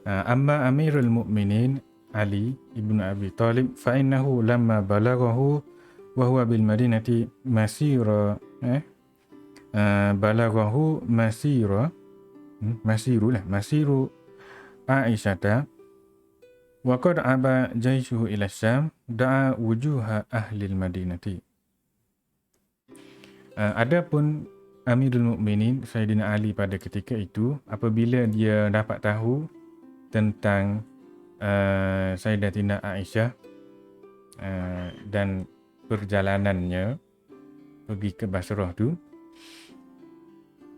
Amma Amirul Mukminin Ali ibn Abi Talib fa innahu lamma balaghahu wa huwa bil Madinati masira balaghahu masiru Aisyata wa qad aba jaishuhu ila Syam da'a wujuha ahli al-Madinati. Adapun Amirul Mukminin Sayyidina Ali pada ketika itu, apabila dia dapat tahu tentang Sayyidatina Aisyah dan perjalanannya pergi ke Basrah tu,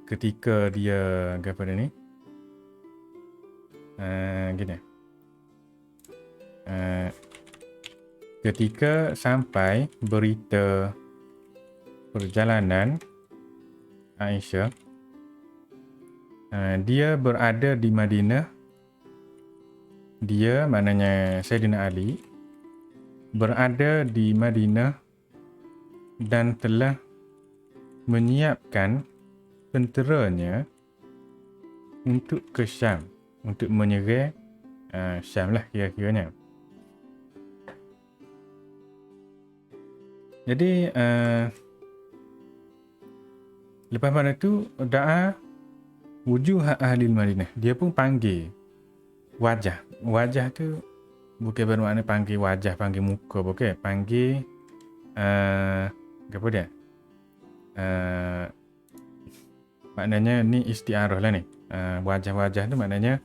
ketika dia ketika sampai berita perjalanan Aisyah, dia berada di Madinah. Dia, maknanya Sayyidina Ali, berada di Madinah dan telah menyiapkan tenteranya untuk ke Syam, untuk menyerang Syam lah kira-kiranya. Jadi lepas pada tu da'a wujuh ahli Madinah. Dia pun panggil wajah. Wajah tu bukan bermakna panggil wajah, panggil muka, bukan. Panggil apa dia? Maknanya ni istiarah lah ni. Wajah-wajah tu maknanya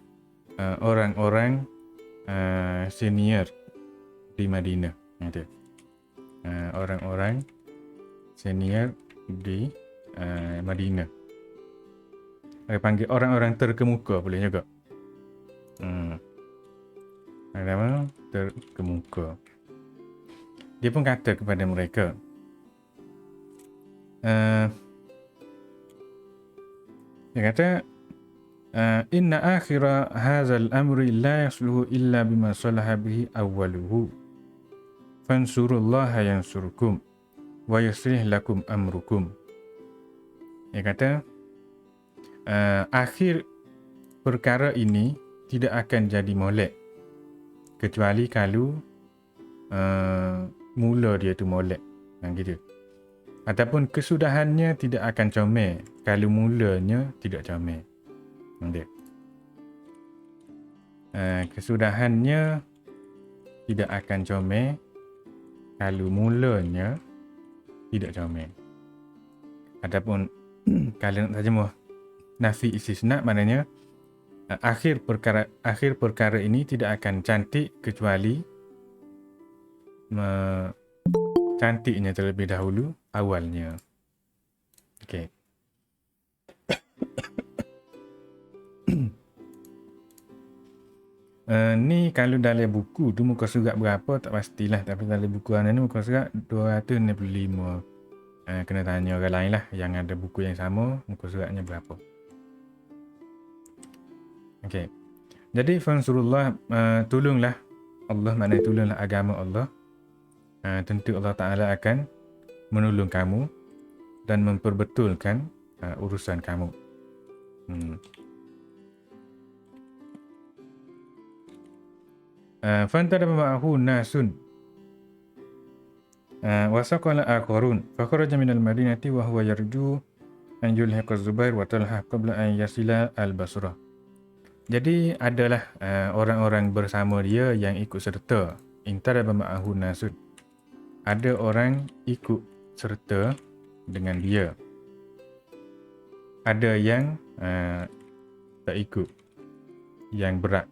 orang-orang senior di Madinah. Gitu. Orang-orang senior di Madinah. Panggil orang-orang terkemuka boleh juga. Nama terkemuka. Dia pun kata kepada mereka, dia kata, inna akhira hadzal amri la yasluhu illa bima salaha bihi awwaluhu fansurullaha yansurkum wa yuslih lakum amrukum. Dia kata, akhir perkara ini tidak akan jadi molek kecuali kalau mula dia tu molek, gitu. Ataupun kesudahannya tidak akan comel kalau mulanya tidak comel. Kesudahannya tidak akan comel kalau mulanya tidak comel. Ataupun kalau nak terjemah nafi istisna, maknanya akhir perkara ini tidak akan cantik kecuali cantiknya terlebih dahulu awalnya. Okey. Ni kalau dalam buku tu muka surat berapa tak pastilah, tapi dalam buku ni muka surat 265. Kena tanya orang lain lah yang ada buku yang sama, muka suratnya berapa. Okey. Jadi fansurullah, tolonglah Allah, maknanya tolonglah agama Allah. Tentu Allah Ta'ala akan menolong kamu dan memperbetulkan urusan kamu. Fantaraba ma'ahu nasun wasaqala akharun fakharaja minal madinati wa huwa yarju an yulhiqa Zubair wa Talha qabla an yasila al-Basrah. Jadi adalah orang-orang bersama dia yang ikut serta. Intaraba ma'ahu nasun, ada orang ikut serta dengan dia. Ada yang tak ikut, yang berat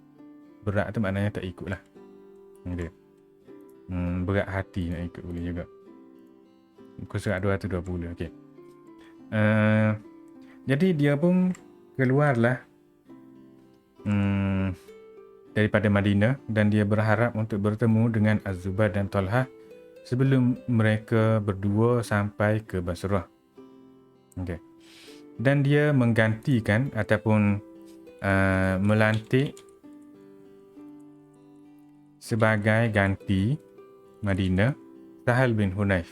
tu maknanya tak ikut lah. Berat hati nak ikut boleh juga. Muka surat 220. Okay. Jadi dia pun keluarlah daripada Madinah dan dia berharap untuk bertemu dengan Az-Zubair dan Talha sebelum mereka berdua sampai ke Basrah. Okay. Dan dia menggantikan ataupun melantik sebagai ganti Madinah Sahal bin Hunayf,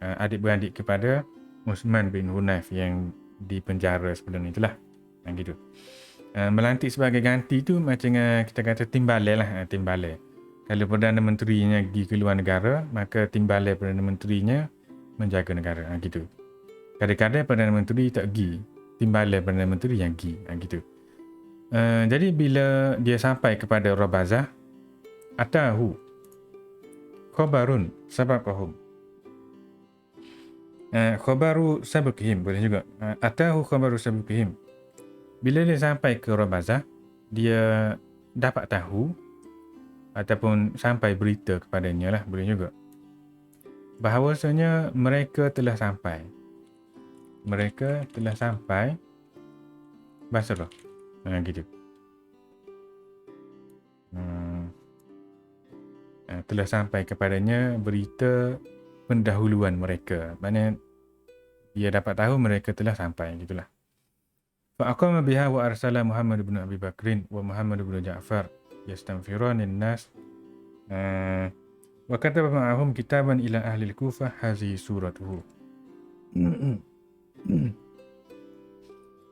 adik-beradik kepada Uthman bin Hunayf yang dipenjara sebelum itulah. Gitu. Melantik sebagai ganti tu macam kita kata timbalan lah, timbalan. Kalau Perdana Menterinya pergi ke luar negara, maka timbalan Perdana Menterinya menjaga negara, gitu. Kadang-kadang Perdana Menteri tak pergi, timbalan Perdana Menteri yang pergi, gitu. Jadi bila dia sampai kepada Rabazah, atahu khabarun sabaqahum. Khabaru sabaqihim boleh juga. Atahu khabaru sabaqihim. Bila dia sampai ke Rabazah, dia dapat tahu ataupun sampai berita kepadanya lah, boleh juga, bahawasanya mereka telah sampai. Mereka telah sampai Basrah. Gitu. Telah sampai kepadanya berita pendahuluan mereka. Maknanya dia dapat tahu mereka telah sampai, gitulah. Fa'aqama biha wa arsala Muhammad bin Abi Bakrin wa Muhammad bin Ja'far yastanfiran an-nas wa kataba ma'ahum kitaban ila ahli al-Kufah hazihi suratuhu.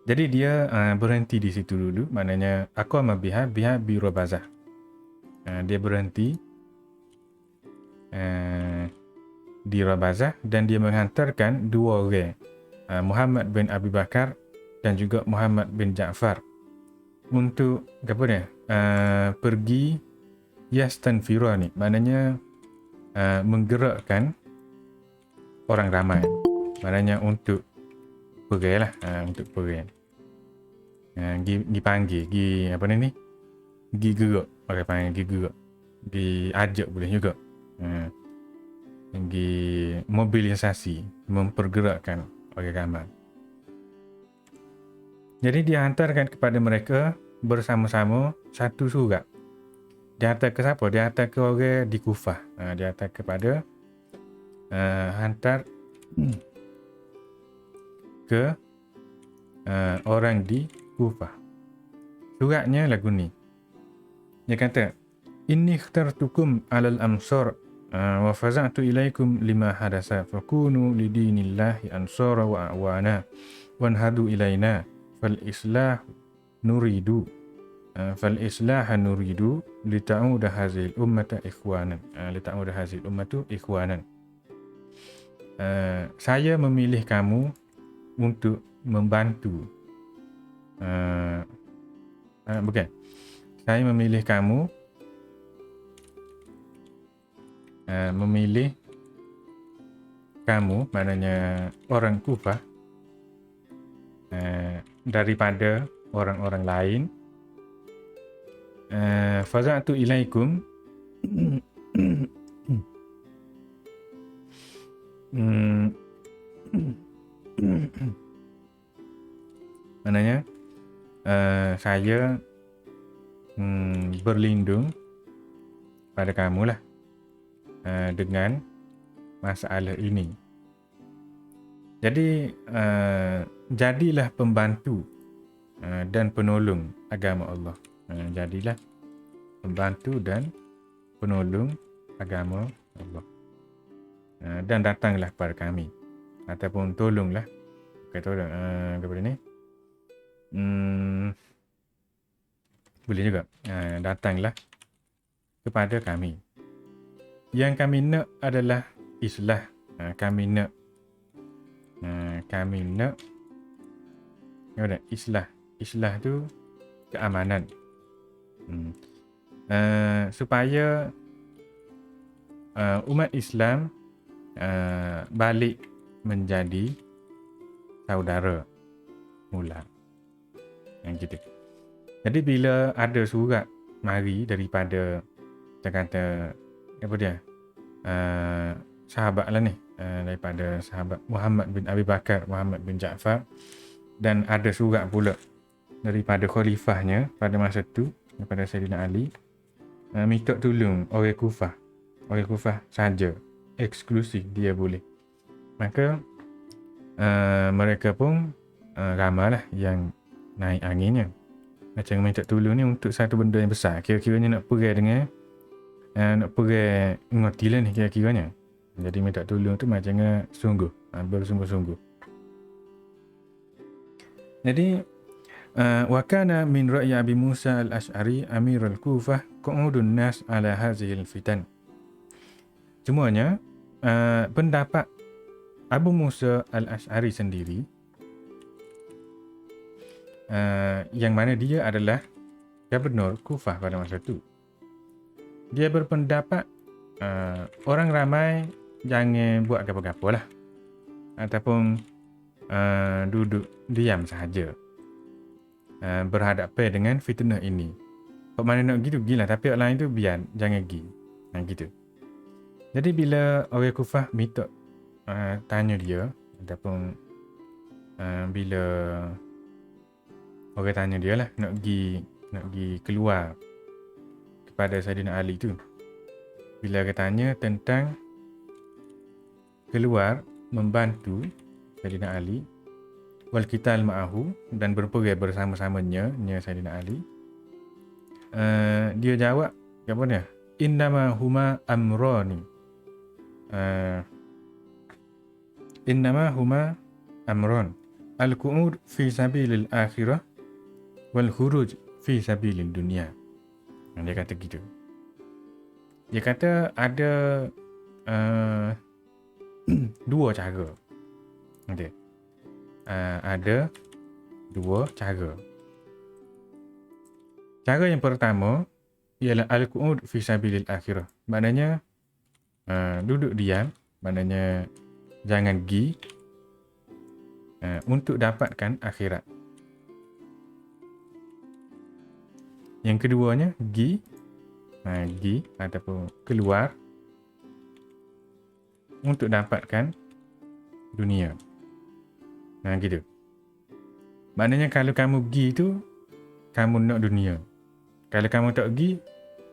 Jadi dia berhenti di situ dulu, maknanya aqama biha bi Rabazah. Dia berhenti di Rabazah dan dia menghantarkan dua orang, Muhammad bin Abi Bakar dan juga Muhammad bin Ja'far, untuk apa dia? Pergi yastanfirani, maknanya menggerakkan orang ramai, maknanya untuk pergi lah, untuk pergi. Dipanggil, apa ni? Gi gerak, pakai panggil gi gerak. Gi ajak boleh juga. Gi mobilisasi, mempergerakkan orang ramai. Jadi dia hantarkan kepada mereka bersama-sama satu surat. Dia hantar ke siapa? Dia hantar ke orang di Kufah. Dia hantar kepada hantar ke orang di Kufah. Suratnya lagu ni. Dia kata, Inni ikhtartukum alal amsar wa faza'tu ilaikum lima hadasa fakunu lidinillahi ansara wa a'wana wanhadu ilaina fal islah nuridu lita'uda hazil ummata ikhwanan saya memilih kamu untuk membantu saya memilih kamu maknanya orang Kufah daripada orang-orang lain. Faza'tu ilaikum maknanya saya berlindung pada kamu lah dengan masalah ini. Jadi jadilah pembantu dan penolong agama Allah. Jadilah pembantu dan penolong agama Allah. Dan datanglah kepada kami, ataupun tolonglah, tolong kepada ni, boleh juga, datanglah kepada kami. Yang kami nak adalah islah. Kami nak islah tu keamanan, supaya umat Islam balik menjadi saudara mula, gitu. Jadi bila ada surat mari daripada, kita kata apa dia, sahabat lah ni, daripada sahabat Muhammad bin Abi Bakar, Muhammad bin Ja'far, dan ada surat pula daripada khalifahnya pada masa tu, daripada Sayyidina Ali, minta tolong orang Kufah. Orang Kufah saja, eksklusif dia boleh. Maka mereka pun ramailah yang naik anginnya, macam minta tolong ni untuk satu benda yang besar. Kira-kiranya nak pergi dengan nak pergi ngotilah ni kira-kiranya. Jadi minta tolong tu macamnya sungguh, bersungguh-sungguh. Jadi Wa kana min ra'yi Abi Musa al-Ash'ari Amirul Kufah qu'udun nas ala hazihil fitan. Cumanya pendapat Abu Musa al-Ash'ari sendiri, yang mana dia adalah Gubernur Kufah pada masa itu, dia berpendapat orang ramai jangan buat apa-apa lah, ataupun duduk diam sahaja berhadapan dengan fitnah ini. Kok mana nak gitu gilah, tapi orang lain tu biar jangan pergi. Gitu. Jadi bila orang Kufah minta tanya dia, ataupun bila orang tanya dia lah nak pergi keluar kepada Saidina Ali tu, bila orang tanya tentang keluar membantu Saidina Ali wal qital ma'ahu, dan berperang bersama-samanya Saidina Ali, dia jawab apa dia? Innama huma amrani. Innama huma amran. Al-qu'ud fi sabilil akhirah wal khuruj fi sabilil dunya. Dia kata gitu. Dia kata ada dua cara. Okay. Ada dua cara. Cara yang pertama ialah al-qu'ud fi sabilil akhirah. Maknanya duduk diam, maknanya jangan pergi untuk dapatkan akhirat. Yang keduanya pergi ataupun keluar untuk dapatkan dunia. Gitu. Maknanya kalau kamu pergi tu, kamu nak dunia. Kalau kamu tak pergi,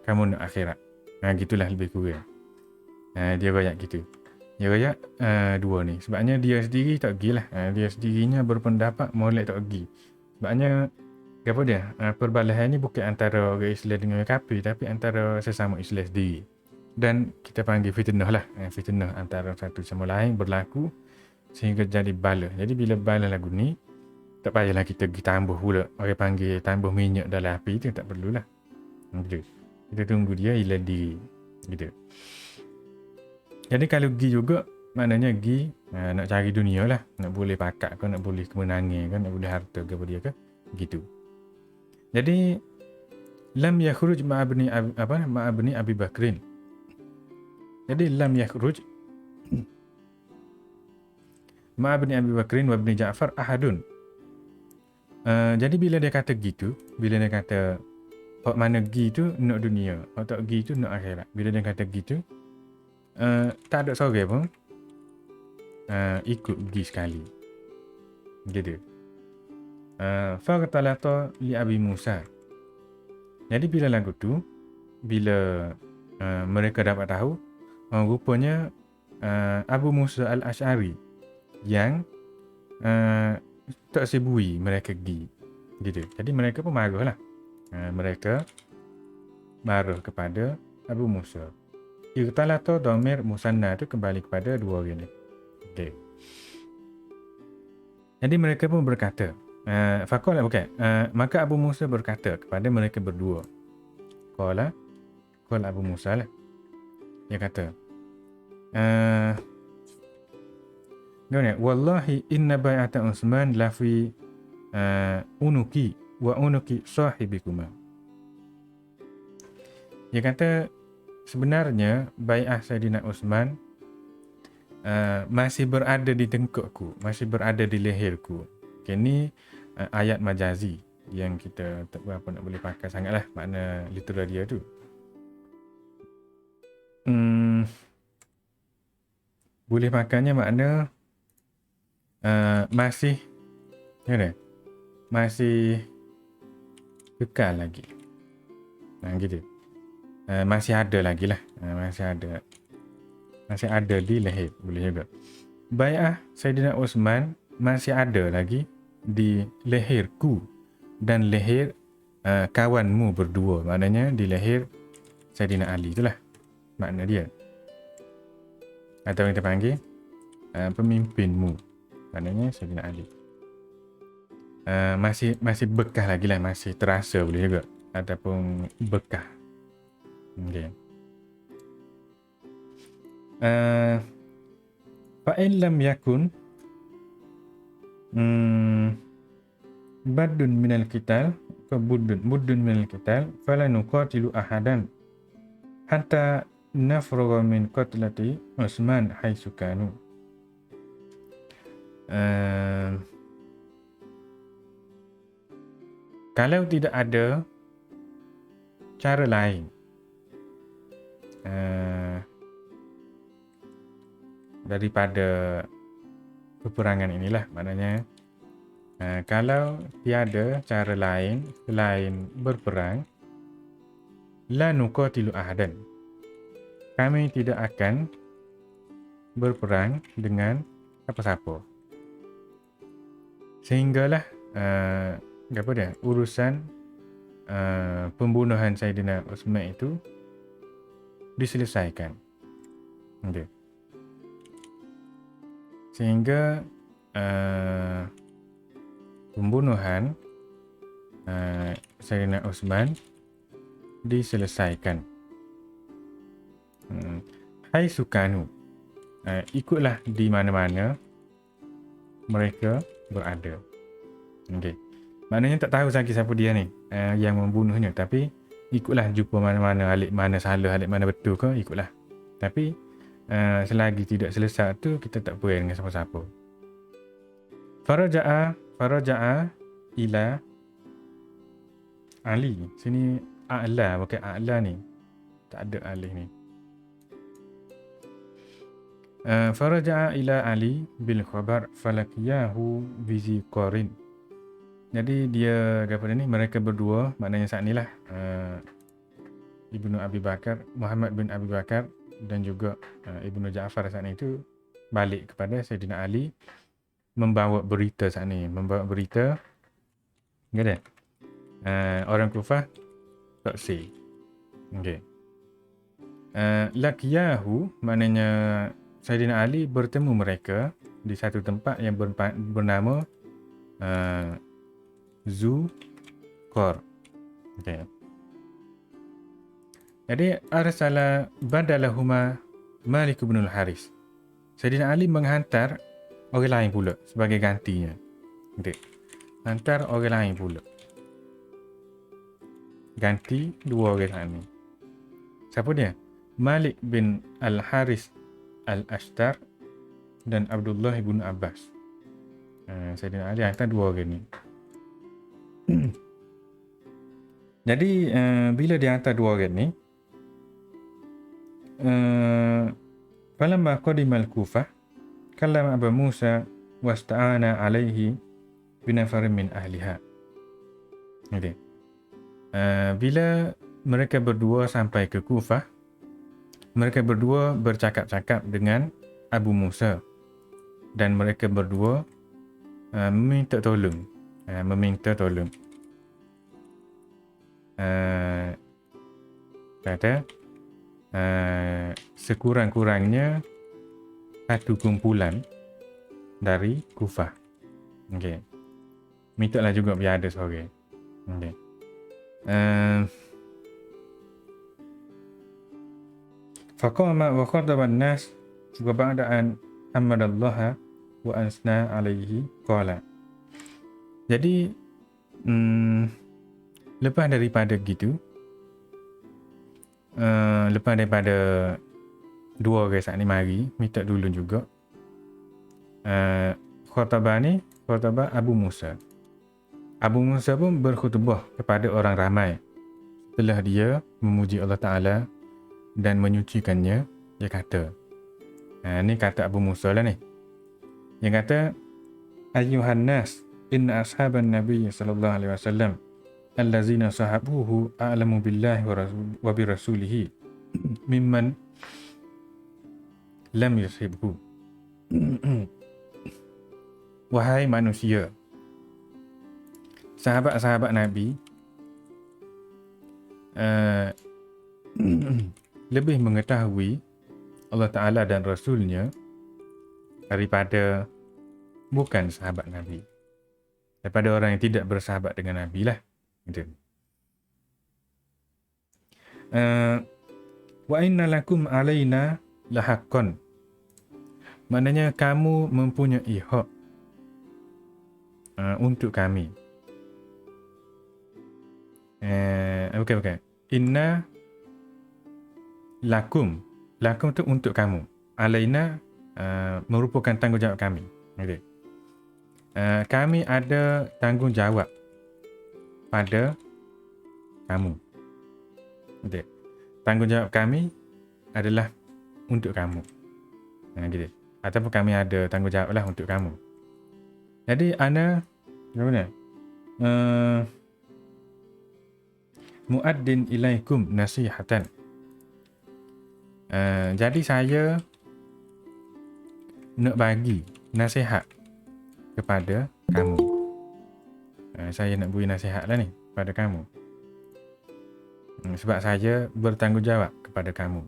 kamu nak akhirat. Gitulah lebih kurang. Dia royak gitu. Dia royak dua ni. Sebabnya dia sendiri tak pergilah. Dia sendirinya berpendapat molek tak pergi. Sebabnya apa dia? Perbalahan ni bukan antara orang Islam dengan orang kafir, tapi antara sesama Islam sendiri. Dan kita panggil fitnah lah. Fitnah antara satu sama lain berlaku sehingga jadi bala. Jadi bila bala lagu ni, tak payahlah kita pergi tambah pula. Orang panggil tambah minyak dalam api tu, tak perlulah. Gitu. Kita tunggu dia hilang diri. Gitu. Jadi kalau pergi juga, maknanya pergi nak cari dunia lah. Nak boleh pakak ke, nak boleh kemenangan ke, nak boleh harta ke dia ke. Gitu. Jadi lam yakhruj ma'abni Abi Bakrin. Jadi lam yakhruj ma'abni Abi Bakrin wa ibni Ja'far ahadun. Jadi bila dia kata gitu, bila dia kata hak mana pergi tu nak dunia, hak tak pergi tu nak akhirat. Bila dia kata gitu, tak ada seorang pun ikut pergi sekali. Gitu. Faqtalata li Abi Musa. Jadi bila lagu tu, bila mereka dapat tahu, rupanya Abu Musa al-Ash'ari yang tak sebui mereka pergi. Gitu. Jadi mereka pun marah lah. Mereka marah kepada Abu Musa. Irtalata dhamir musanna tu kembali kepada dua orang ni. Okay. Jadi mereka pun berkata, maka Abu Musa berkata kepada mereka berdua. Qala Abu Musa lah. Dia kata, wallahi inna bai'ata Utsman la fi unuki wa unuki sahibikuma. Dia kata sebenarnya bai'ah Saidina Utsman masih berada di tengkukku, masih berada di leherku. Ini ayat majazi yang kita tak berapa nak boleh pakai sangatlah makna literal dia tu. Boleh pakainya makna masih masih kekal lagi. Gitu. Masih ada lagi lah. Masih ada di leher. Boleh juga. Bai'ah Saidina Utsman masih ada lagi di leherku dan leher kawanmu berdua. Maknanya di leher Saidina Ali itulah makna dia. Atau kita panggil pemimpinmu. Maknanya Saidina Ali. masih bekah lagi lah, masih terasa boleh juga, ataupun bekah. Okey. Fa in lam yakun badun minal qital, buddun minal qital fala nuqatilu ahadan hatta nafrugha min qatlati Utsman haitsu kanu. Kalau tidak ada cara lain daripada peperangan inilah, maknanya kalau tiada cara lain selain berperang, la nuqatilu ahadan, kami tidak akan berperang dengan siapa-siapa. Sehinggalah urusan pembunuhan Saidina Utsman itu diselesaikan. Okay. Sehingga pembunuhan Saidina Utsman diselesaikan. Haitsu kanu, ikutlah di mana-mana mereka berada. Okey. Maknanya tak tahu lagi siapa dia ni yang membunuhnya, tapi ikutlah jumpa mana-mana, alik mana salah, alik mana betul ke, ikutlah. Tapi selagi tidak selesai tu, kita tak boleh dengan siapa-siapa. Faraja'a ila Ali. Sini a'la, bukan a'la ni. Tak ada alif ni. Faraja'a ila Ali bil khabar falakiyahu bizi qarin. Jadi dia daripada ni, mereka berdua, maknanya saat ni lah Ibnu Abi Bakar, Muhammad bin Abi Bakar dan juga Ibnu Ja'far saat ni tu balik kepada Sayyidina Ali, membawa berita saat ni, membawa berita kata orang Kufah saksi. Okey. Lakiyahu, maknanya Sayyidina Ali bertemu mereka di satu tempat yang bernama Zuqar. Okey. Jadi arsala badalahuma Malik bin al-Haris. Sayyidina Ali menghantar orang lain pula sebagai gantinya. Okey. Hantar orang lain pula. Ganti dua orang ni. Siapa dia? Malik bin al-Haris al-Ashtar dan Abdullah bin Abbas. Sayyidina Ali hantar dua orang ni. Jadi bila dia hantar dua orang ni, falamma qadimal Kufah kallama Abu Musa wasta'ana alaihi binafarin min ahliha. Okey. Bila mereka berdua sampai ke Kufah, mereka berdua bercakap-cakap dengan Abu Musa dan mereka berdua meminta tolong. Kata sekurang-kurangnya satu kumpulan dari Kufah. Okey. Mintalah juga biar ada seorang. Okey. Faqama wa khataba an-nas wa ba'da an hamadallaha wa ansna alaihi qala. Jadi lepas daripada gitu, lepas daripada dua orang saat ni mari minta dulu juga, khataba Abu Musa. Abu Musa pun berkhutbah kepada orang ramai setelah dia memuji Allah Ta'ala dan menyucikannya. Dia kata, ni kata Abu Musa lah ni. Dia kata, Ayyuhan nas, inna ashaban Nabi sallallahu alaihi wasallam allazina sahabuhu a'lamu billahi wa bi rasulihi mimman lam yusibhu. Wahai manusia, sahabat-sahabat Nabi lebih mengetahui Allah Ta'ala dan Rasulnya daripada bukan sahabat Nabi. daripada orang yang tidak bersahabat dengan Nabi lah. Gitu. Wa inna lakum alaina lahaqqan. Maknanya kamu mempunyai hak untuk kami. Bukan. Inna lakum. Lakum tu untuk kamu. Alaina merupakan tanggungjawab kami. Okay. Kami ada tanggungjawab pada kamu. Okay. Tanggungjawab kami adalah untuk kamu. Gitu. Ataupun kami ada tanggungjawab lah untuk kamu. Jadi ana macam mana? Muaddin ilaikum nasihatan. Jadi saya nak bagi nasihat kepada kamu. Saya nak beri nasihat lah ni kepada kamu. Sebab saya bertanggungjawab kepada kamu.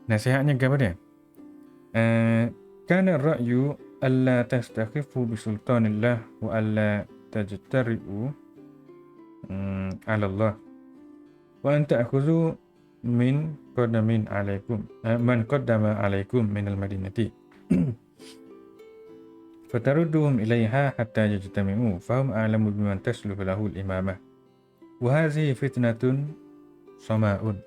Nasihatnya apa dia? Kana ra'yu alla tastakhifu bi sultanillah wa alla tajtari'u ala Allah wa an ta'khudhu min qadamin alaikum man qaddama alaikum min al-madinati fatarudduhum ilaiha hatta yajtami'u fahum a'lamu biman tasluhu lahu al-imamah wa hadhihi fitnatun sama'un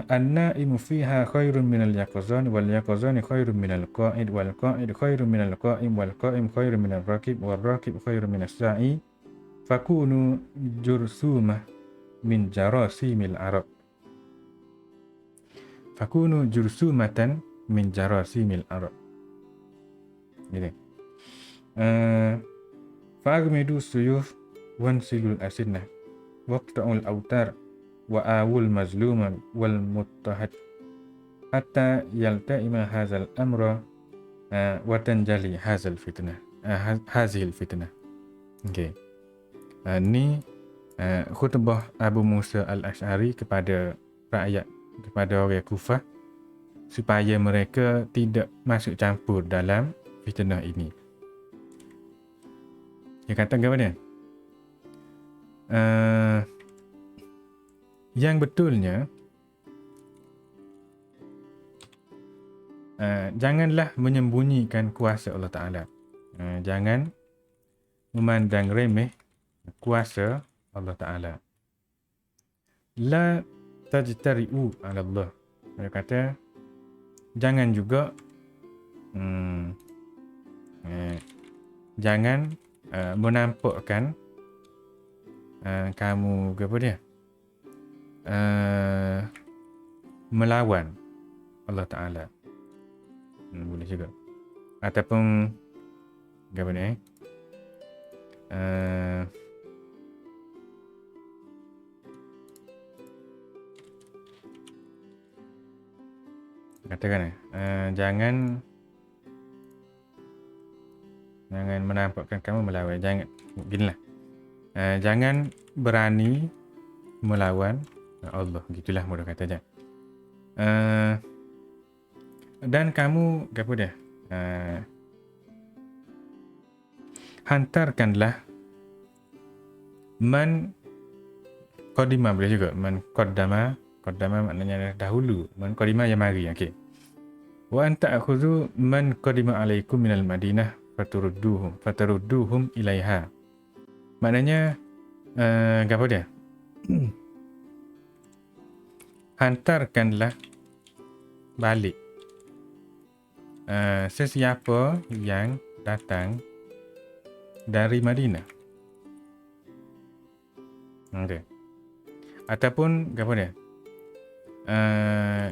an-na'imu fiha khairun minal yaqzan wal yaqzan khairun minal qa'id wal qa'id khairun minal qa'im wal qa'im khairun minal rakib wal rakib khairun minas sa'i fakunu jursumah min jarasimil arab fakunu jursumatan min jarasimil arab. Jadi fa'agmidu suyuf wansilul asinah waqta'ul autar wa awul mazluman wal muttahad hatta yalta'ima hazal amra wa tanjali hazal fitnah hazil fitnah. Okay. Ni khutbah Abu Musa al-Ash'ari kepada rakyat, kepada orang Kufah supaya mereka tidak masuk campur dalam fitnah ini. Dia kata apa dia? Yang betulnya janganlah menyembunyikan kuasa Allah Ta'ala. Jangan memandang remeh kuasa Allah Ta'ala. La tajtari'u ala Allah. Dia kata jangan juga jangan menampakkan kamu apa dia? Melawan Allah Ta'ala. Boleh juga. Ataupun apa ni? Katakan jangan menampakkan kamu melawan. Jangan beginilah. Jangan berani melawan Allah, gitulah mudah katanya. Dan kamu apa dia? Hantarkanlah man qadima, boleh juga man qaddama maknanya dahulu, man qadima yang mari. Okey. Wa anta akhudhu man qadima alaikum minal madinah fatarudduhum ilaiha. Maknanya apa dia? Hantarkanlah balik sesiapa yang datang dari Madinah. Okay. Ataupun apa dia?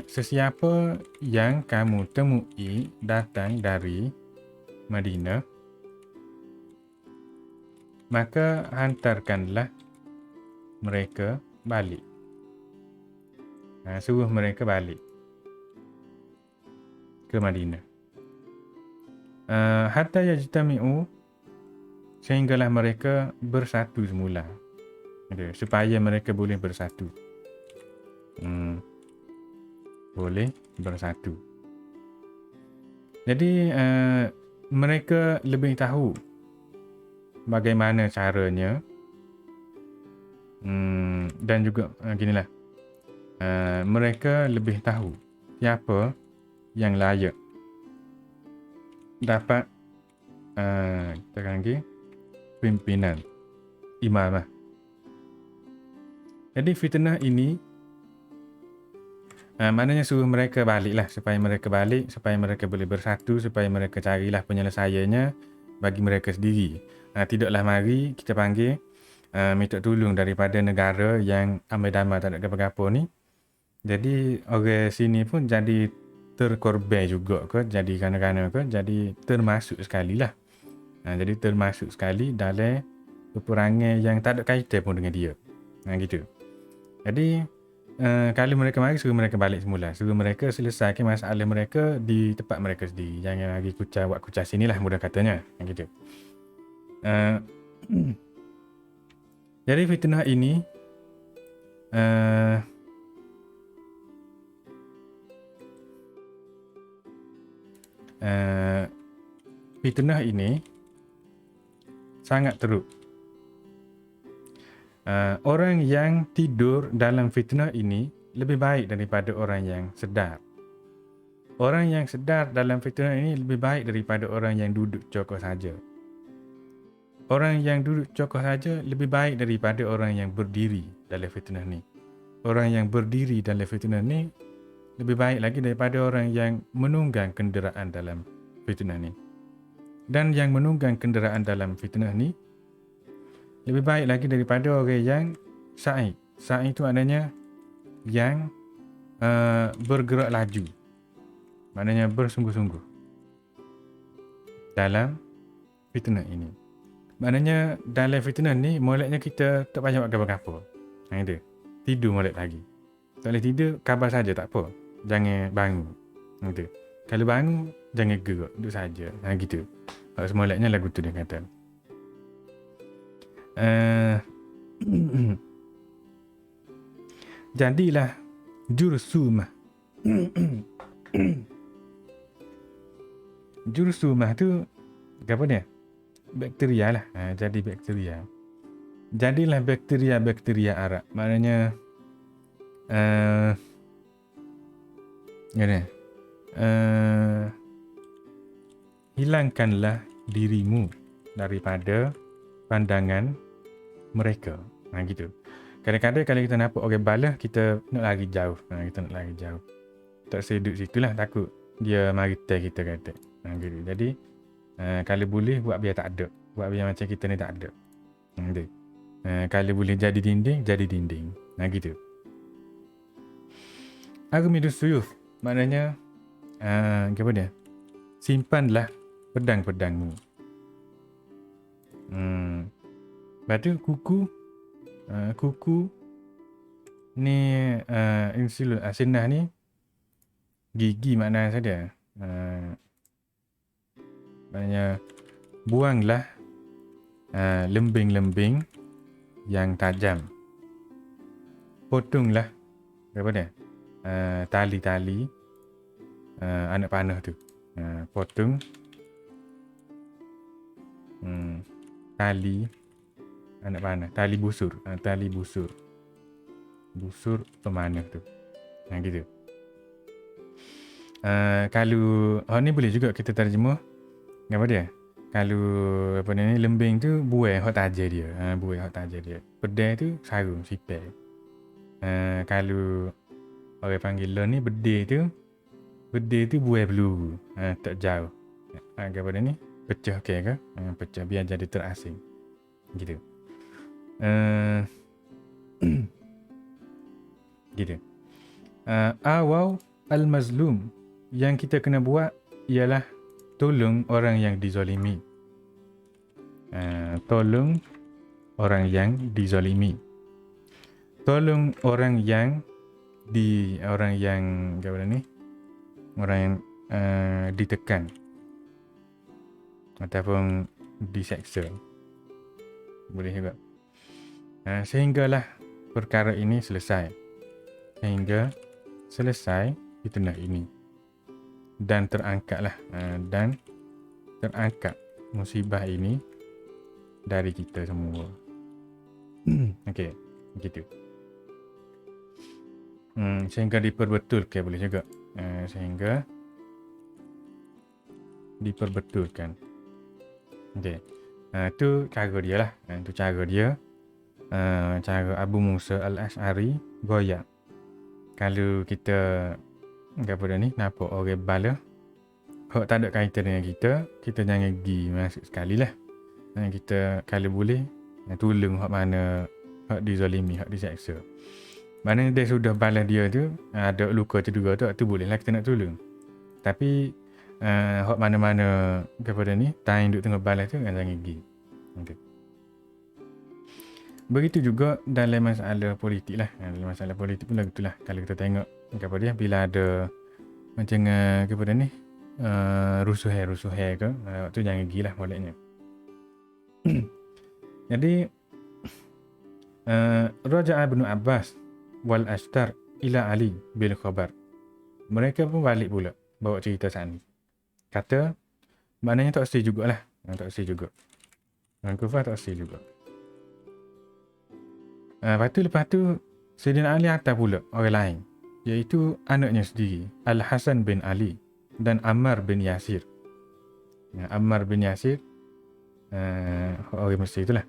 Sesiapa yang kamu temui datang dari Madinah, maka hantarkanlah mereka balik. Suruh mereka balik ke Madinah. Hatta yajtami'u, sehinggalah mereka bersatu semula. Supaya mereka boleh bersatu. Boleh bersatu. Jadi mereka lebih tahu bagaimana caranya, dan juga ginilah, mereka lebih tahu siapa yang layak dapat katakan lagi pimpinan imamah. Jadi fitnah ini maknanya suruh mereka baliklah, supaya mereka boleh bersatu, supaya mereka carilah penyelesaiannya bagi mereka sendiri. Tidaklah mari kita panggil minta tolong daripada negara yang amai damai tak ada apa-apa ni. Jadi orang sini pun jadi terkorban juga ke, jadi kadang-kadang ke, jadi termasuk sekali lah. Jadi termasuk sekali dalam peperangan yang tak ada kaitan pun dengan dia. Gitu. Jadi kalau mereka mari, suruh mereka balik semula. Suruh mereka selesaikan masalah mereka di tempat mereka sendiri. Jangan lagi buat kucah sini lah, mudah katanya. Gitu. Jadi fitnah ini fitnah ini sangat teruk. Orang yang tidur dalam fitnah ini lebih baik daripada orang yang sedar. Orang yang sedar dalam fitnah ini lebih baik daripada orang yang duduk cokoh saja. Orang yang duduk cokoh saja lebih baik daripada orang yang berdiri dalam fitnah ni. Orang yang berdiri dalam fitnah ni lebih baik lagi daripada orang yang menunggang kenderaan dalam fitnah ni. Dan yang menunggang kenderaan dalam fitnah ni lebih baik lagi daripada orang yang sa'i. Sa'i itu maknanya yang bergerak laju. Maknanya bersungguh-sungguh dalam fitnah ini. Maknanya dalam fitnah ni moleknya kita tak payah buat apa-apa. Itu. Tidur molek lagi. Tak boleh tidur, khabar saja tak apa. Jangan bangun. Gitu. Kalau bangun, jangan gerak. Duduk saja. Gitu. Semoleknya lagu tu dia kata. Jadilah jursumah. Jursumah tu apa dia? Bakteria lah. Jadi bakteria. Jadilah bakteria Arab. Maknanya hilangkanlah dirimu daripada pandangan mereka. Gitu. Kadang-kadang kalau kita nampak orang balas, kita nak lari jauh. Kita nak lari jauh. Tak sedut situlah, takut dia mari tell kita kata. Gitu. Jadi kalau boleh buat biar tak ada. Buat biar macam kita ni tak ada. Gitu. Kalau boleh jadi dinding, jadi dinding. Gitu. Armidus suyuf. Maknanya apa dia? Simpanlah pedang-pedangmu. Lepas tu kuku ni insulun asinah ni gigi makna saja. Maknanya buanglah lembing-lembing yang tajam. Potonglah apa dia? Tali-tali anak panah tu. Potong tali anak panah, tali busur, busur pemanah tu. Gitu. Kalau ni boleh juga kita terjemah apa dia? Kalau apa ni lembing tu buai hot tajam dia. Buai hot tajam dia. Pedai tu sarung sipel. Kalau orang panggil lo ni bedil tu buai peluru. Tak jauh. Apa dia ni? Pecah ke? Pecah biar jadi terasing. Gitu. Gitu. Awau al-mazlum. Yang kita kena buat ialah tolong orang yang dizalimi. Tolong orang yang dizalimi. Tolong orang yang orang yang ditekan ataupun diseksa. Boleh juga. Sehinggalah perkara ini selesai. Sehingga selesai fitnah ini. dan terangkatlah dan terangkat musibah ini dari kita semua. Okey, begitu. Sehingga diperbetulkan boleh juga. Sehingga diperbetulkan. Okey. Itu cara dia lah. Itu cara dia. Cara Abu Musa Al-Ash'ari goyak. Kalau kita apa dah ni, nampak orang bala hak tak ada kaitan dengan kita jangan pergi masuk sekali lah. Kita kalau boleh tolong hak mana hak dizalimi, hak diseksa. Mana dia sudah balas dia tu, ada luka cedera tu bolehlah kita nak tolong. Tapi hak mana-mana kepada ni time duk tengah balas tu jangan pergi. Okay. Begitu juga dalam masalah politik lah. Dalam masalah politik pun begitulah. Kalau kita tengok kepada dia bila ada macam kepada ni rusuh-rusuh ke, tu jangan pergi lah baliknya. Jadi Raja'a Ibn Abbas wal Ashtar ila Ali bil khabar. Mereka pun balik pula bawa cerita saat ni. Kata maknanya tak setuju jugalah. Tak setuju juga. Orang Kufar tak setuju juga. Lepas tu Sayyidina Ali hantar pula orang lain, iaitu anaknya sendiri, Al-Hasan bin Ali dan Ammar bin Yasir. Ammar bin Yasir orang Mesir itulah.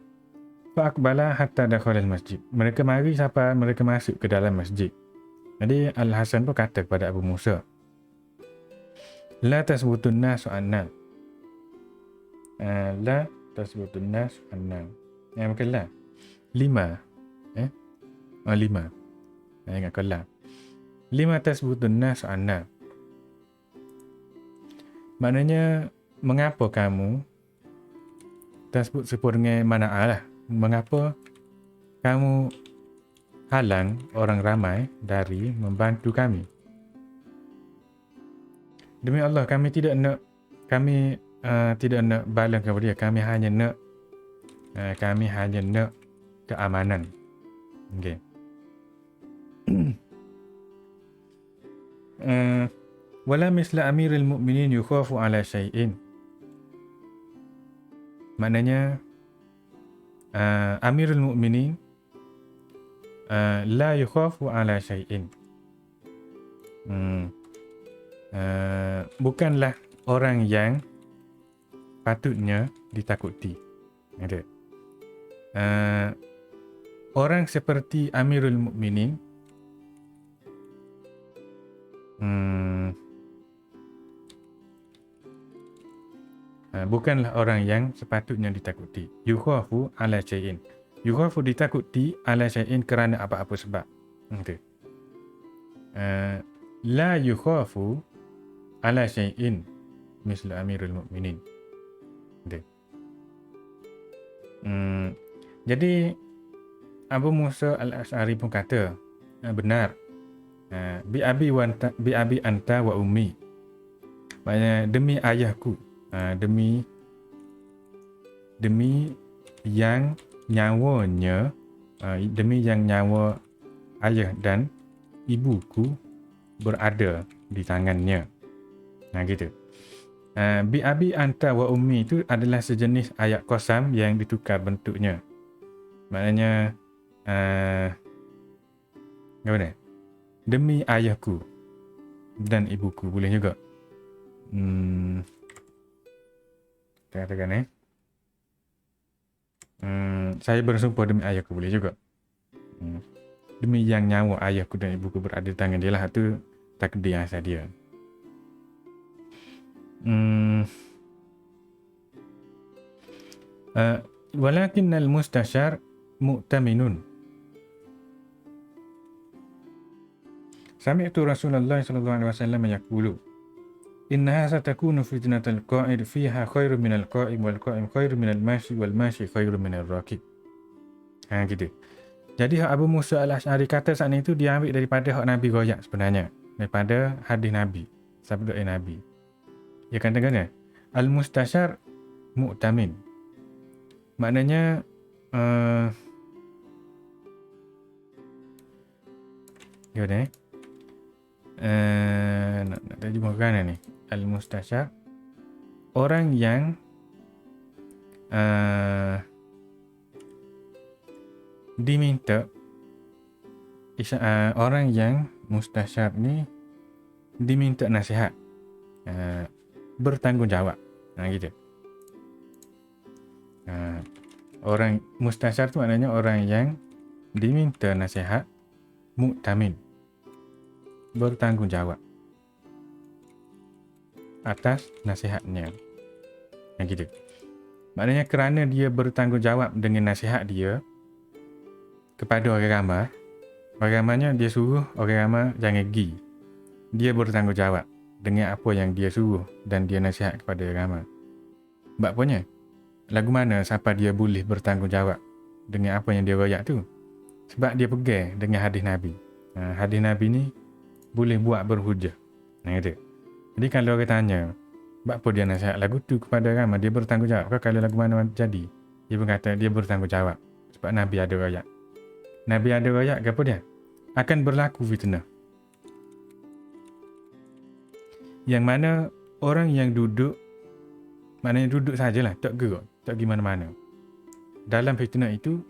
Fa'akbala hatta dakhala al-masjid. Mereka mari sampai mereka masuk ke dalam masjid. Jadi Al-Hasan pun kata kepada Abu Musa, La tasbutun nasu anna. La tasbutun nasu anna. Yang kelam 5. 5. Ingat kelam 5 tasbutun nasu anna. Maknanya mengapa kamu tasbut sepur dengan mana'ah lah. Mengapa kamu halang orang ramai dari membantu kami? Demi Allah kami tidak nak balas kepada dia. Kami hanya nak keamanan. Okey. Wala misla amirul mu'minin yukhafu ala syai'in. Maknanya Amirul Mukminin la yukhafu ala syai'in. Bukanlah orang yang patutnya ditakuti. Ada. Orang seperti Amirul Mukminin bukanlah orang yang sepatutnya ditakuti. Yukhafu ala syai'in. Yukhafu ditakuti ala syai'in kerana apa-apa sebab. La yukhafu ala syai'in misla Amirul Mukminin. Jadi Abu Musa Al-Ash'ari pun kata benar. Bi abi anta wa ummi. Maksudnya demi ayahku, demi yang nyawanya, demi yang nyawa ayah dan ibuku berada di tangannya. Gitu. Bi abi anta wa ummi itu adalah sejenis ayat qasam yang ditukar bentuknya. Maknanya apa? Demi ayahku dan ibuku boleh juga. Katakan saya bersumpah demi ayahku boleh juga. Demi yang nyawa ayahku dan ibuku berada di tangan dia lah. Itu takdir asal dia. Walakin al-mustashar mu'taminun. Sami'tu Rasulullah sallallahu alaihi wasallam yaqulu innaha satakunu fitnatul qa'id fiha khairun minal qa'im wal qa'im khairun minal mashi wal mashi khairun minal rakib. Gitu. Jadi hak Abu Musa Al-Ash'ari kata saat itu dia ambil daripada hak Nabi goyak sebenarnya, daripada hadis Nabi, sabda Nabi. Dia katakan al-mustashar mu'tamin. Maknanya nak terjemahkan ni. al-mustasyar, orang yang diminta, orang yang mustasyar ni diminta nasihat, bertanggungjawab. Gitu. Orang mustasyar tu maknanya orang yang diminta nasihat, mu'tamin, bertanggungjawab atas nasihatnya. Gitu. Maknanya kerana dia bertanggungjawab dengan nasihat dia kepada orang ramai, orang ramanya dia suruh orang ramai jangan pergi. Dia bertanggungjawab dengan apa yang dia suruh dan dia nasihat kepada orang ramai. Sebab apanya? Lagu mana siapa dia boleh bertanggungjawab dengan apa yang dia royak tu? Sebab dia pegang dengan hadis Nabi. Hadis Nabi ni boleh buat berhujah. Gitu. Jadi kalau orang tanya, sebab apa dia nasihat lagu tu kepada ramai, dia bertanggungjawab. Kalau lagu mana jadi, dia pun kata dia bertanggungjawab. Sebab Nabi ada royak. Nabi ada royak ke apa dia? Akan berlaku fitnah. Yang mana orang yang duduk, maknanya duduk sajalah, tak gerak, tak pergi mana-mana. Dalam fitnah itu,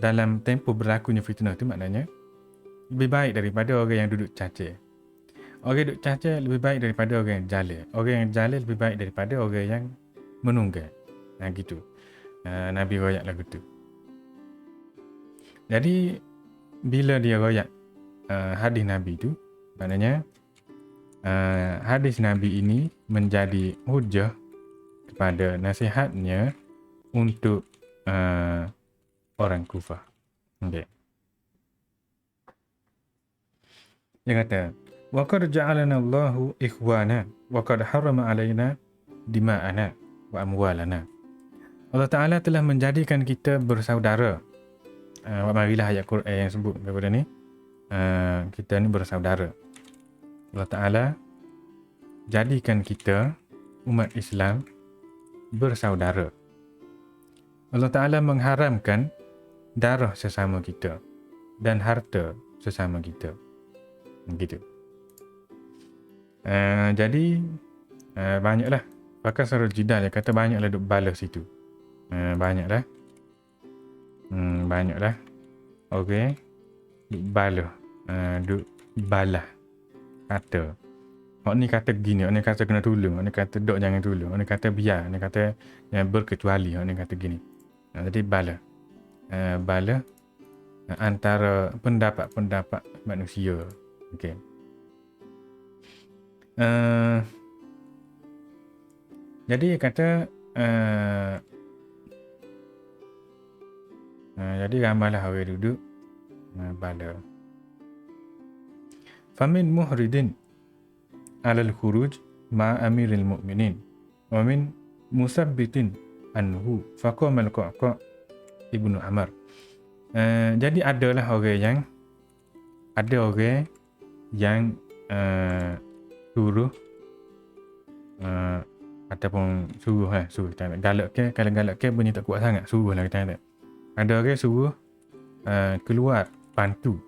dalam tempoh berlakunya fitnah itu maknanya lebih baik daripada orang yang duduk cacat. Orang duduk cacat lebih baik daripada orang yang jalil. Orang yang jalil lebih baik daripada orang yang menunggal. Gitu. Nabi royak lagu tu. Jadi bila dia royak hadis Nabi tu, maknanya hadis Nabi ini menjadi hujah kepada nasihatnya untuk orang Kufah. Okay. Dia kata, wa qad ja'alana Allahu ikhwana wa qad harrama alaina dima'ana wa amwalana. Allah Ta'ala telah menjadikan kita bersaudara. Marilah ayat Quran yang sebut kepada ni. Kita ni bersaudara. Allah Ta'ala jadikan kita umat Islam bersaudara. Allah Ta'ala mengharamkan darah sesama kita dan harta sesama kita. Begitu. Jadi banyaklah pakar Sarul Jidal dia kata banyaklah duk balas situ. Banyaklah. Banyaklah. Okey. Duk balas. Duk balas kata. Orang ni kata gini, orang ni kata kena tolong, orang ni kata dok jangan tolong, orang ni kata biar, orang ni kata jangan berkecuali, orang ni kata gini. Jadi balas. Balas antara pendapat-pendapat manusia. Okey. Jadi kata jadi ramailah orang duduk bala. Famin muhridin alal khuruj ma amiril mu'minin wa min musabbitin anhu faqamal qaqa ibnu Amr. Jadi adalah orang yang suruh ataupun suruh kita galak ke, kalau galak ke bunyi tak kuat sangat, suruh lah kita kata. Ada orang suruh keluar bantu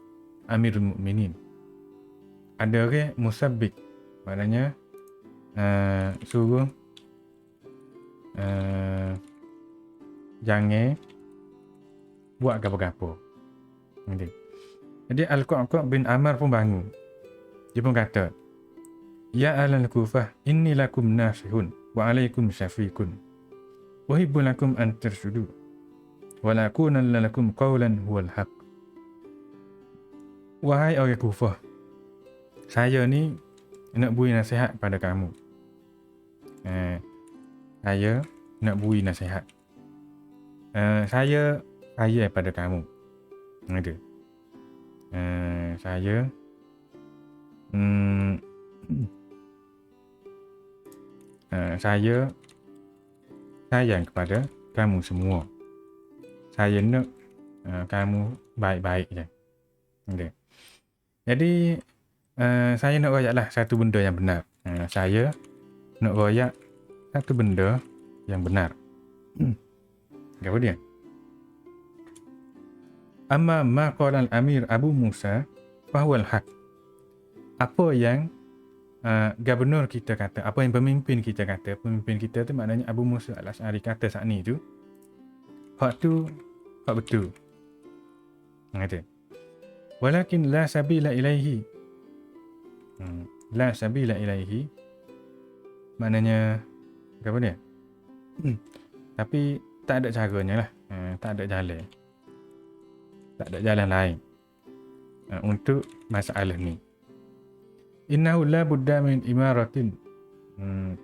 Amirul Mukminin. Ada orang musabbik, maknanya suruh jangan buat gapo-gapo. Jadi Al-Qaqa bin Amr pun bangun. Dia pun kata, ya ahlal Kufah, inni lakum nasihun wa alaikum syafiqun. Uhibbu lakum an tarshudu wa lakunan lakum qawlan huwal haq. Wahai orang Kufah, saya ni nak beri nasihat pada kamu. Saya nak beri nasihat. Saya pada kamu. Ada. Saya saya sayang kepada kamu semua. Saya nak kamu baik-baik je. Okay. Jadi saya nak royaklah satu benda yang benar. Saya nak royak satu benda yang benar. Apa dia? Amma ma qala al-amir Abu Musa fahuwa al-haq. Apa yang gubernur kita kata, apa yang pemimpin kita kata, pemimpin kita tu maknanya Abu Musa al-Asy'ari kata saat ni tu, hak tu hak betul. Kata walakin la sabila ilaihi. La sabila ilaihi maknanya apa dia? Tapi tak ada caranya lah. Tak ada jalan. Tak ada jalan lain untuk masalah ni. Innahu la budda min imaratin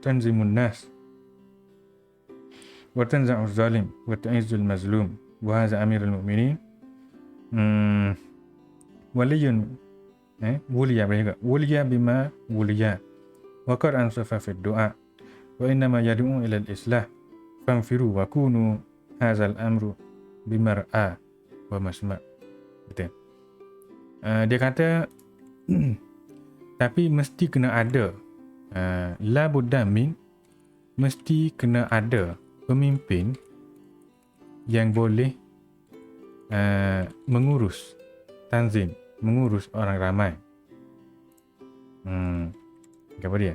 tanzimun nas wa tanza'u zalim wa tu'izzul mazlum wa hadha amirul mu'minin waliyun wuliya bima wuliya wa qad ansafa fi du'a wa innama yad'u ila al-islah fanfiru wa kunu hadzal amru bimar'a wa masma'. Betul. Dia kata tapi mesti kena ada la budda min, mesti kena ada pemimpin yang boleh mengurus tanzim, mengurus orang ramai. Apa dia?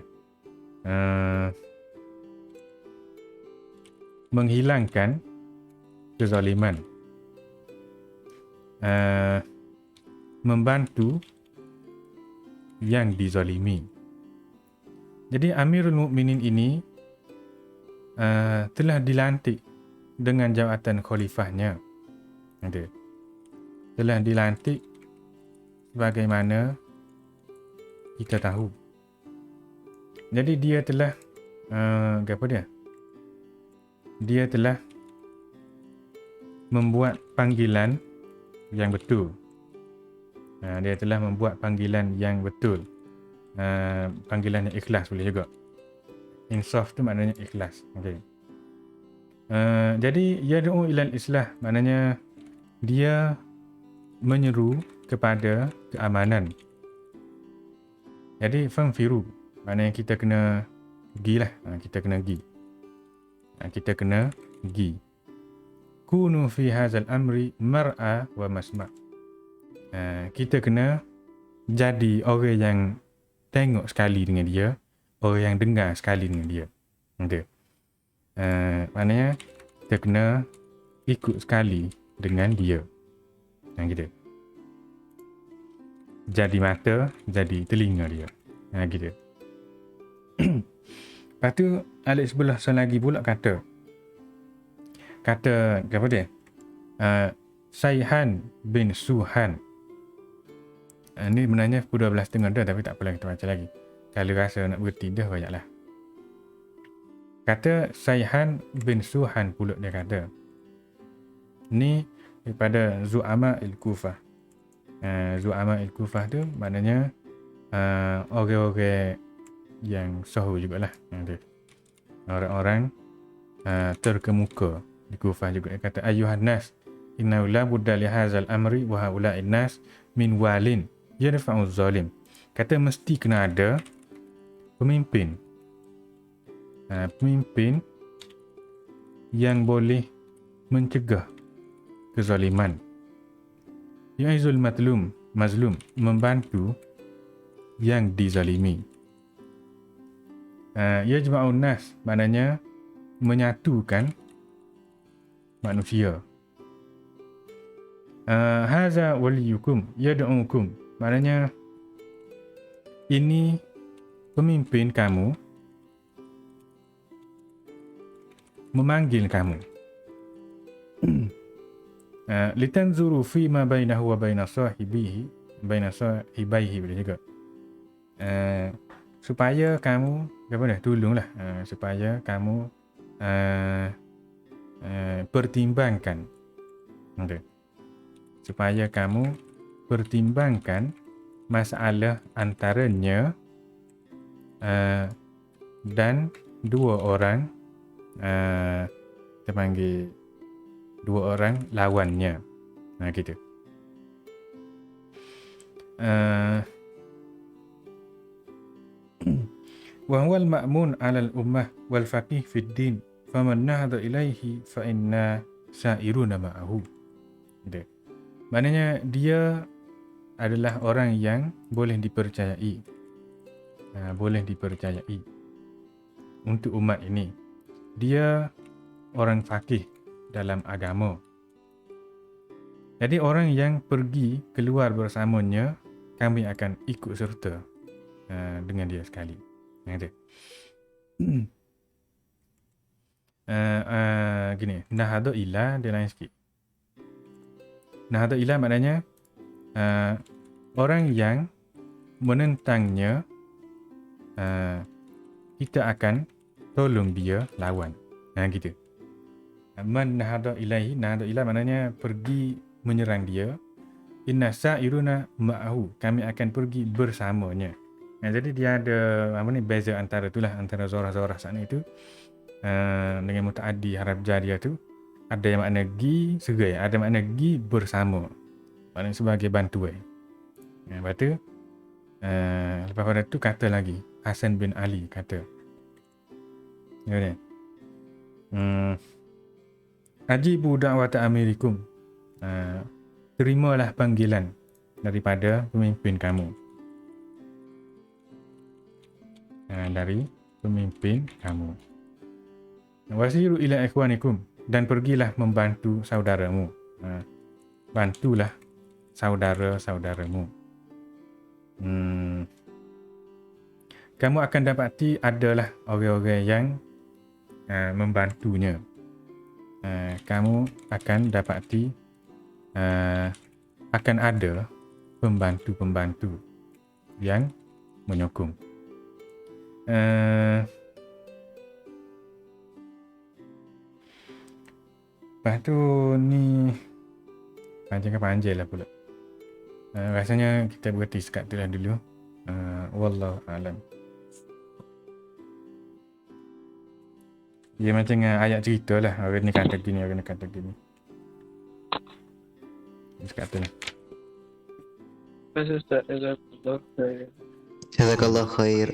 Menghilangkan kezaliman, membantu yang dizalimi. Jadi Amirul Mukminin ini telah dilantik dengan jawatan khalifahnya. Telah dilantik sebagaimana kita tahu. Jadi dia telah apa dia? Dia telah membuat panggilan yang betul. Dia telah membuat panggilan yang betul. Panggilan yang ikhlas boleh juga. Insaf tu maknanya ikhlas. Okay. Jadi yad'u ilal islah maknanya dia menyeru kepada keamanan. Jadi fanfiru maknanya kita kena gilah. Kita kena gi. Kita kena gi. Kunu fi hadzal amri mar'a wa masma'. Kita kena jadi orang yang tengok sekali dengan dia, orang yang dengar sekali dengan dia. Okay. Maknanya kita kena ikut sekali dengan dia. Gitu. Jadi mata, jadi telinga dia. Gitu. Lepas tu Alex sebelah lagi pula kata apa dia? Sayhan bin Suhan. Ni sebenarnya 12.5 dah, tapi tak apalah kita baca lagi. Kalau rasa nak berhenti dah banyaklah. Kata Sayhan bin Suhan pula dia kata. Ni daripada Zu'ama al-Kufah. Zu'ama al-Kufah tu maknanya orang-orang yang sahur jugalah. Orang-orang terkemuka di Kufah juga. Dia kata ayyuhan nas inna la budda li hadzal amri wa haula'in nas min walin yarfa'u zalim. Kata mesti kena ada pemimpin. Pemimpin yang boleh mencegah kezaliman. Yu'izul mazlum, membantu yang dizalimi. Yajma'un nas maknanya menyatukan manusia. Haza waliyukum yad'ukum maknanya ini pemimpin kamu memanggil kamu. Litanzuru fi ma bainahu wa baina sahibaihi boleh juga. Supaya kamu tolonglah supaya kamu pertimbangkan. Supaya kamu pertimbangkan masalah antaranya dan dua orang kita panggil dua orang lawannya. Gitu. Wa huwal ma'mun 'alal ummah wal faqih fid din faman nahada ilaihi fa inna sa'iruna ma'ahu. Gitu. Maknanya dia adalah orang yang boleh dipercayai boleh dipercayai untuk umat ini. Dia orang faqih dalam agama. Jadi orang yang pergi keluar bersamanya, kami akan ikut serta dengan dia sekali. Yang dia. Gini, nahadu ila dia lain sikit. Nahadu ila maknanya orang yang menentangnya, kita akan tolong dia lawan. Gitu. Man nahadu ilaihi, nahadu ila maknanya pergi menyerang dia. Inna sa'iruna ma'ahu, kami akan pergi bersamanya. Jadi dia ada beza antara itulah, antara zorah-zorah sana itu dengan mutaaddi haraf jar dia tu ada yang makna gi serai, ada makna gi bersama, maknanya sebagai bantuan. Lepas tu lepas pada tu kata lagi Hasan bin Ali kata, ajibu da'wata amirikum, terimalah panggilan daripada pemimpin kamu, dari pemimpin kamu. Wasiru ila ikhwanikum, dan pergilah membantu saudaramu. Bantulah saudara-saudaramu. Kamu akan dapati adalah orang-orang yang membantunya. Kamu akan dapati akan ada pembantu-pembantu yang menyokong. Lepas tu ni panjang lah pula. Rasanya kita berhenti sekat tu lah dulu. Wallahu a'lam. Dia macam ayat cerita lah. Orang ni kata gini, orang ni kata gini. Sekat tu lah. Terima kasih Ustaz. Jazakallah khair. Jazakallah khair.